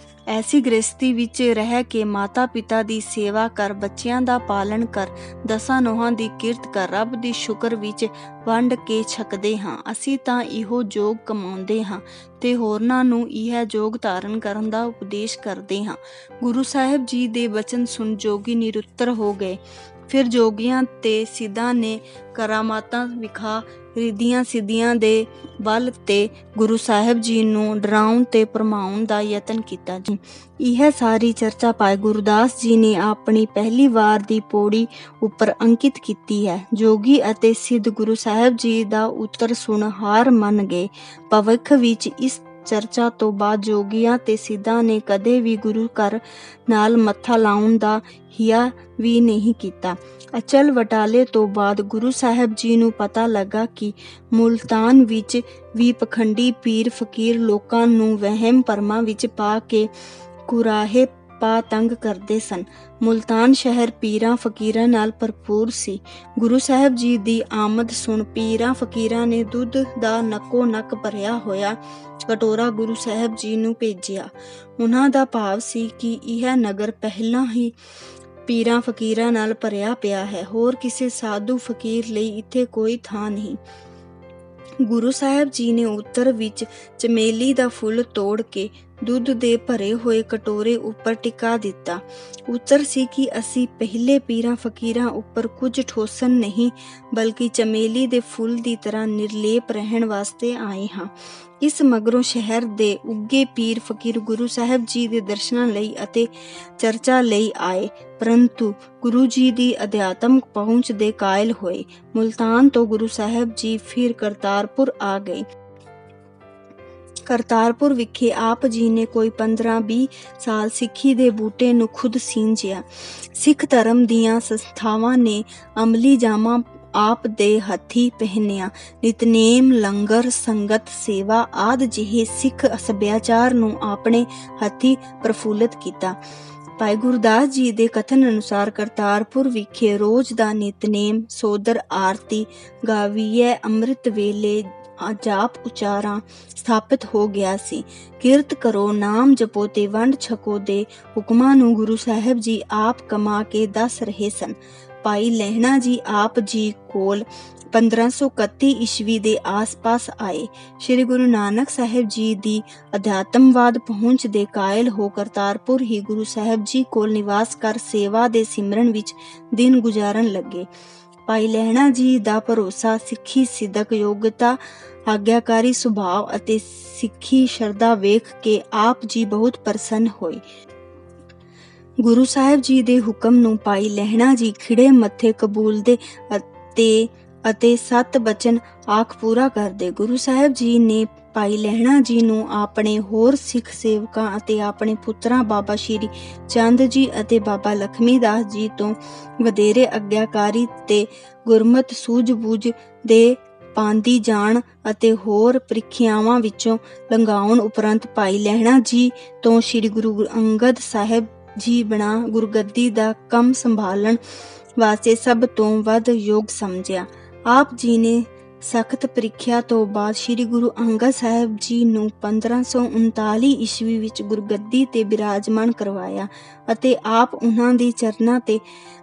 ਐਸੀ ਗ੍ਰਹਿਸਥੀ ਵਿੱਚ ਰਹਿ ਕੇ ਮਾਤਾ ਪਿਤਾ ਦੀ ਸੇਵਾ ਕਰ, ਬੱਚਿਆਂ ਦਾ ਪਾਲਣ ਕਰ, ਦਸਾਂ ਨੋਹਾਂ ਦੀ ਕਿਰਤ ਕਰ, ਰੱਬ ਦੀ ਸ਼ੁਕਰ ਵਿੱਚ ਵੰਡ ਕੇ ਛਕਦੇ ਹਾਂ। ਅਸੀਂ ਤਾਂ ਇਹੋ ਜੋਗ ਕਮਾਉਂਦੇ ਹਾਂ ਤੇ ਹੋਰਨਾਂ ਨੂੰ ਇਹ ਜੋਗ ਧਾਰਨ ਕਰਨ ਦਾ ਉਪਦੇਸ਼ ਕਰਦੇ ਹਾਂ। ਗੁਰੂ ਸਾਹਿਬ ਜੀ ਦੇ ਬਚਨ ਸੁਣ ਜੋਗੀ ਨਿਰੁੱਤਰ ਹੋ ਗਏ। ਫਿਰ ਜੋਗੀਆਂ ਤੇ ਸਿੱਧਾਂ ਨੇ ਕਰਾਮਾਤਾਂ ਵਿਖਾ ਰਿੱਧੀਆਂ ਸਿੱਧੀਆਂ ਦੇ ਬਲ ਤੇ ਗੁਰੂ ਸਾਹਿਬ ਜੀ ਨੂੰ ਡਰਾਉਣ ਤੇ ਭਰਮਾਉਣ ਦਾ ਯਤਨ ਕੀਤਾ। ਇਹ ਸਾਰੀ ਚਰਚਾ ਭਾਈ ਗੁਰਦਾਸ ਜੀ ਨੇ ਆਪਣੀ ਪਹਿਲੀ ਵਾਰ ਦੀ ਪੌੜੀ ਉੱਪਰ ਅੰਕਿਤ ਕੀਤੀ ਹੈ। ਜੋਗੀ ਅਤੇ ਸਿੱਧ ਗੁਰੂ ਸਾਹਿਬ ਜੀ ਦਾ ਉੱਤਰ ਸੁਣ ਹਾਰ ਮੰਨ ਗਏ। ਭਵਿੱਖ ਵਿੱਚ ਇਸ ਚਰਚਾ ਤੋਂ ਬਾਅਦ ਜੋਗੀਆਂ ਤੇ ਸਿੱਧਾਂ ਨੇ ਕਦੇ ਵੀ ਗੁਰੂ ਘਰ ਨਾਲ ਮੱਥਾ ਲਾਉਣ ਦਾ ਹਿਆ ਵੀ ਨਹੀਂ ਕੀਤਾ। ਅਚਲ ਵਟਾਲੇ ਤੋਂ ਬਾਅਦ ਗੁਰੂ ਸਾਹਿਬ ਜੀ ਨੂੰ ਪਤਾ ਲੱਗਾ ਕਿ ਮੁਲਤਾਨ ਵਿੱਚ ਵੀ ਪਖੰਡੀ ਪੀਰ ਫਕੀਰ ਲੋਕਾਂ ਨੂੰ ਵਹਿਮ ਭਰਮਾਂ ਵਿੱਚ ਪਾ ਕੇ ਕੁਰਾਹੇ ਪਾ ਤੰਗ ਕਰਦੇ ਸਨ। ਮੁਲਤਾਨ ਸ਼ਹਿਰ ਪੀਰਾਂ ਫਕੀਰਾਂ ਨਾਲ ਭਰਪੂਰ ਸੀ। ਗੁਰੂ ਸਾਹਿਬ ਜੀ ਦੀ ਆਮਦ ਸੁਣ ਪੀਰਾਂ ਫਕੀਰਾਂ ਨੇ ਦੁੱਧ ਦਾ ਨੱਕੋ ਨੱਕ ਭਰਿਆ ਹੋਇਆ ਕਟੋਰਾ ਗੁਰੂ ਸਾਹਿਬ ਜੀ ਨੂੰ ਭੇਜਿਆ। ਉਹਨਾਂ ਦਾ ਭਾਵ ਸੀ ਕਿ ਇਹ ਨਗਰ ਪਹਿਲਾਂ ਹੀ ਪੀਰਾਂ ਫਕੀਰਾਂ ਨਾਲ ਭਰਿਆ ਪਿਆ ਹੈ, ਹੋਰ ਕਿਸੇ ਸਾਧੂ ਫਕੀਰ ਲਈ ਇੱਥੇ ਕੋਈ ਥਾਂ ਨਹੀਂ। ਗੁਰੂ ਸਾਹਿਬ ਜੀ ਨੇ ਉੱਤਰ ਵਿੱਚ ਚਮੇਲੀ ਦਾ ਫੁੱਲ ਤੋੜ ਕੇ ਦੁੱਧ ਦੇ ਭਰੇ ਹੋਏ ਕਟੋਰੇ ਉੱਪਰ ਟਿਕਾ ਦਿੱਤਾ। ਉੱਤਰ ਸੀ ਕਿ ਅਸੀਂ ਪਹਿਲੇ ਪੀਰਾਂ ਫਕੀਰਾਂ ਉੱਪਰ ਕੁਝ ਠੋਸਣ ਨਹੀਂ, ਬਲਕਿ ਚਮੇਲੀ ਦੇ ਫੁੱਲ ਦੀ ਤਰ੍ਹਾਂ ਨਿਰਲੇਪ ਰਹਿਣ ਵਾਸਤੇ ਆਏ ਹਾਂ। ਇਸ ਮਗਰੋਂ ਸ਼ਹਿਰ ਦੇ ਉੱਗੇ ਪੀਰ ਫਕੀਰ ਗੁਰੂ ਸਾਹਿਬ ਜੀ ਦੇ ਦਰਸ਼ਨਾਂ ਲਈ ਅਤੇ ਚਰਚਾ ਲਈ ਆਏ, ਪਰੰਤੂ ਗੁਰੂ ਜੀ ਦੀ ਅਧਿਆਤਮਕ ਪਹੁੰਚ ਦੇ ਕਾਇਲ ਹੋਏ। ਮੁਲਤਾਨ ਤੋਂ ਗੁਰੂ ਸਾਹਿਬ ਜੀ ਫਿਰ ਕਰਤਾਰਪੁਰ ਆ ਗਏ। ਕਰਤਾਰਪੁਰ ਵਿਖੇ ਆਪ ਜੀ ਨੇ ਕੋਈ 15-20 ਸਾਲ ਸਿੱਖੀ ਦੇ ਬੂਟੇ ਨੂੰ ਖੁਦ ਸਿੰਜਿਆ। ਸਿੱਖ ਧਰਮ ਦੀਆਂ ਸੰਸਥਾਵਾਂ ਨੇ ਅਮਲੀ ਜਾਮਾ ਆਪ ਦੇ ਹੱਥੀਂ ਪਹਿਨਿਆ। ਨਿਤਨੇਮ, ਲੰਗਰ, ਸੰਗਤ ਸੇਵਾ ਆਦਿ ਜਿਹੇ ਸਿੱਖ ਸੱਭਿਆਚਾਰ ਨੂੰ ਆਪਣੇ ਹੱਥੀਂ ਪ੍ਰਫੁੱਲਤ ਕੀਤਾ। ਭਾਈ ਗੁਰਦਾਸ ਜੀ ਦੇ ਕਥਨ ਅਨੁਸਾਰ ਕਰਤਾਰਪੁਰ ਵਿਖੇ ਰੋਜ਼ ਦਾ ਨਿਤਨੇਮ, ਸੋਦਰ ਆਰਤੀ, ਗਾਵੀਐ ਅੰਮ੍ਰਿਤ ਵੇਲੇ ਜਾਪ ਉਚਾਰਾਂ ਸਥਾਪਿਤ ਹੋ ਗਿਆ ਸੀ। ਕਿਰਤ ਕਰੋ, ਨਾਮ ਜਪੋ ਤੇ ਵੰਡ ਛਕੋ ਦੇ ਹੁਕਮਾਂ ਨੂੰ ਗੁਰੂ ਸਾਹਿਬ ਜੀ ਆਪ ਕਮਾ ਕੇ ਦੱਸ ਰਹੇ ਸਨ। ਭਾਈ ਲਹਿਣਾ ਜੀ ਆਪ ਜੀ ਕੋਲ 1531 ਈਸਵੀ ਦੇ ਆਸ-ਪਾਸ ਆਏ। ਸ੍ਰੀ ਗੁਰੂ ਨਾਨਕ ਸਾਹਿਬ ਜੀ ਦੀ ਅਧਿਆਤਮਵਾਦ ਪਹੁੰਚ ਦੇ ਕਾਇਲ ਹੋ ਕਰਤਾਰਪੁਰ ਹੀ ਗੁਰੂ ਸਾਹਿਬ ਜੀ ਕੋਲ ਨਿਵਾਸ ਕਰ ਸੇਵਾ ਦੇ ਸਿਮਰਨ ਵਿੱਚ ਦਿਨ ਗੁਜ਼ਾਰਨ ਲੱਗੇ। ਭਾਈ ਲਹਿਣਾ ਜੀ ਦਾ ਭਰੋਸਾ, ਸਿੱਖੀ ਸਿਦਕ, ਯੋਗਤਾ, ਆਗਿਆਕਾਰੀ ਸੁਭਾਅ ਅਤੇ ਸਿੱਖੀ ਸ਼ਰਧਾ ਵੇਖ ਕੇ ਆਪ ਜੀ ਬਹੁਤ ਪ੍ਰਸੰਨ ਹੋਏ। ਗੁਰੂ ਸਾਹਿਬ ਜੀ ਦੇ ਹੁਕਮ ਨੂੰ ਭਾਈ ਲਹਿਣਾ ਜੀ ਖਿੜੇ ਮੱਥੇ ਕਬੂਲਦੇ ਅਤੇ 7 ਬਚਨ ਆਖ ਪੂਰਾ ਕਰਦੇ। ਗੁਰੂ ਸਾਹਿਬ ਜੀ ਨੇ ਭਾਈ ਲਹਿਣਾ ਜੀ ਨੂੰ ਆਪਣੇ ਹੋਰ ਸਿੱਖ ਸੇਵਕਾਂ ਅਤੇ ਆਪਣੇ ਪੁੱਤਰਾਂ ਬਾਬਾ ਸ਼੍ਰੀ ਚੰਦ ਜੀ ਅਤੇ ਬਾਬਾ ਲਖਮੀ ਦਾਸ ਜੀ ਤੋਂ ਵਧੇਰੇ ਆਗਿਆਕਾਰੀ ਤੇ ਗੁਰਮਤਿ ਸੂਝ-ਬੂਝ ਦੇ ਪਾਂਦੀ ਜਾਣ ਅਤੇ ਹੋਰ ਪ੍ਰੀਖਿਆਵਾਂ ਵਿੱਚੋਂ ਲੰਘਾਉਣ ਉਪਰੰਤ ਭਾਈ ਲਹਿਣਾ ਜੀ ਤੋਂ ਸ੍ਰੀ ਗੁਰੂ ਅੰਗਦ ਸਾਹਿਬ ਜੀ ਬਣਾ ਗੁਰਗੱਦੀ ਦਾ ਕੰਮ ਸੰਭਾਲਣ ਵਾਸਤੇ ਸਭ ਤੋਂ ਵੱਧ ਯੋਗ ਸਮਝਿਆ। ਆਪ ਜੀ ਨੇ ਸਖਤ ਪ੍ਰੀਖਿਆ ਤੋਂ ਬਾਅਦ ਸ੍ਰੀ ਗੁਰੂ ਅੰਗਦ ਸਾਹਿਬ ਜੀ ਨੂੰ 1539 ਈਸਵੀ ਵਿੱਚ ਗੁਰਗੱਦੀ ਤੇ ਬਿਰਾਜਮਾਨ ਕਰਵਾਇਆ ਅਤੇ ਆਪ ਉਹਨਾਂ ਦੇ ਚਰਨਾਂ ਤੇ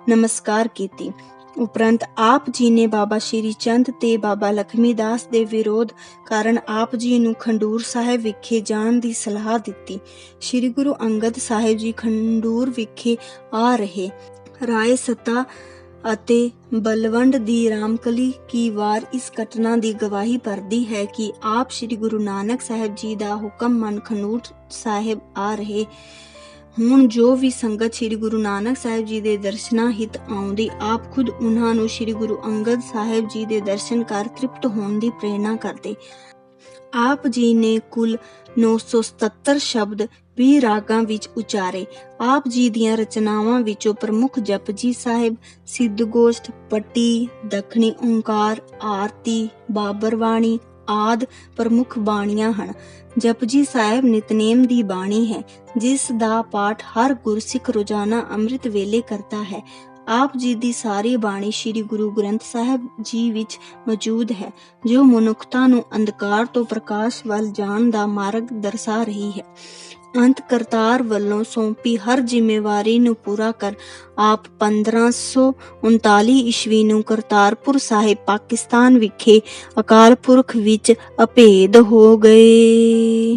ਨਮਸਕਾਰ ਕੀਤੀ। ਉਪਰੰਤ ਆਪ ਜੀ ਨੇ ਬਾਬਾ ਸ਼੍ਰੀ ਚੰਦ ਤੇ ਬਾਬਾ ਲਖਮੀ ਦਾਸ ਦੇ ਵਿਰੋਧ ਕਾਰਨ ਆਪ ਜੀ ਨੂੰ ਖੰਡੂਰ ਸਾਹਿਬ ਵਿਖੇ ਜਾਣ ਦੀ ਸਲਾਹ ਦਿੱਤੀ। ਸ੍ਰੀ ਗੁਰੂ ਅੰਗਦ ਸਾਹਿਬ ਜੀ ਖੰਡੂਰ ਵਿਖੇ ਆ ਰਹੇ। ਰਾਏ ਸੱਤਾ ਅਤੇ ਬਲਵੰਡ ਦੀ ਰਾਮਕਲੀ ਕੀ ਵਾਰ ਇਸ ਘਟਨਾ ਦੀ ਗਵਾਹੀ ਭਰਦੀ ਹੈ ਕਿ ਆਪ ਸ੍ਰੀ ਗੁਰੂ ਨਾਨਕ ਸਾਹਿਬ ਜੀ ਦਾ ਹੁਕਮ ਮੰਨ ਖੰਡੂਰ ਸਾਹਿਬ ਆ ਰਹੇ। ਹੁਣ ਜੋ ਵੀ ਸੰਗਤ ਸ੍ਰੀ ਗੁਰੂ ਨਾਨਕ ਸਾਹਿਬ ਜੀ ਦੇ ਦਰਸ਼ਨਾਂ ਹਿਤ ਆਉਂਦੀ, ਆਪ ਖੁਦ ਉਹਨਾਂ ਨੂੰ ਸ੍ਰੀ ਗੁਰੂ ਅੰਗਦ ਸਾਹਿਬ ਜੀ ਦੇ ਦਰਸ਼ਨ ਕਰ ਤ੍ਰਿਪਤ ਹੋਣ ਦੀ ਪ੍ਰੇਰਣਾ ਕਰਦੇ। ਆਪ ਜੀ ਨੇ ਕੁੱਲ 977 ਸ਼ਬਦ 20 ਰਾਗਾਂ ਵਿੱਚ ਉਚਾਰੇ। ਆਪ ਜੀ ਦੀਆਂ ਰਚਨਾਵਾਂ ਵਿੱਚੋਂ ਪ੍ਰਮੁੱਖ ਜਪਜੀ ਸਾਹਿਬ, ਸਿੱਧਗੋਸ਼ਟ, ਪੱਟੀ, ਦੱਖਣੀ ਓਂਕਾਰ, ਆਰਤੀ, ਬਾਬਰਵਾਣੀ ਆਦਿ ਪ੍ਰਮੁੱਖ ਬਾਣੀਆਂ ਹਨ। ਜਪਜੀ ਸਾਹਿਬ ਨਿਤਨੇਮ ਦੀ ਬਾਣੀ ਹੈ, ਜਿਸ ਦਾ ਪਾਠ ਹਰ ਗੁਰਸਿੱਖ ਰੋਜ਼ਾਨਾ ਅੰਮ੍ਰਿਤ ਵੇਲੇ ਕਰਦਾ ਹੈ। ਆਪ ਜੀ ਦੀ ਸਾਰੀ ਬਾਣੀ ਸ੍ਰੀ ਗੁਰੂ ਗ੍ਰੰਥ ਸਾਹਿਬ ਜੀ ਵਿੱਚ ਮੌਜੂਦ ਹੈ, ਜੋ ਮਨੁੱਖਤਾ ਨੂੰ ਅੰਧਕਾਰ ਤੋਂ ਪ੍ਰਕਾਸ਼ ਵੱਲ ਜਾਣ ਦਾ ਮਾਰਗ ਦਰਸਾ ਰਹੀ ਹੈ। ਅੰਤ ਕਰਤਾਰ ਵੱਲੋਂ ਸੌਂਪੀ ਹਰ ਜ਼ਿੰਮੇਵਾਰੀ ਨੂੰ ਪੂਰਾ ਕਰ ਆਪ 1539 ਈਸਵੀ ਨੂੰ ਕਰਤਾਰਪੁਰ ਸਾਹਿਬ ਪਾਕਿਸਤਾਨ ਵਿਖੇ ਅਕਾਲ ਪੁਰਖ ਵਿੱਚ ਅਭੇਦ ਹੋ ਗਏ।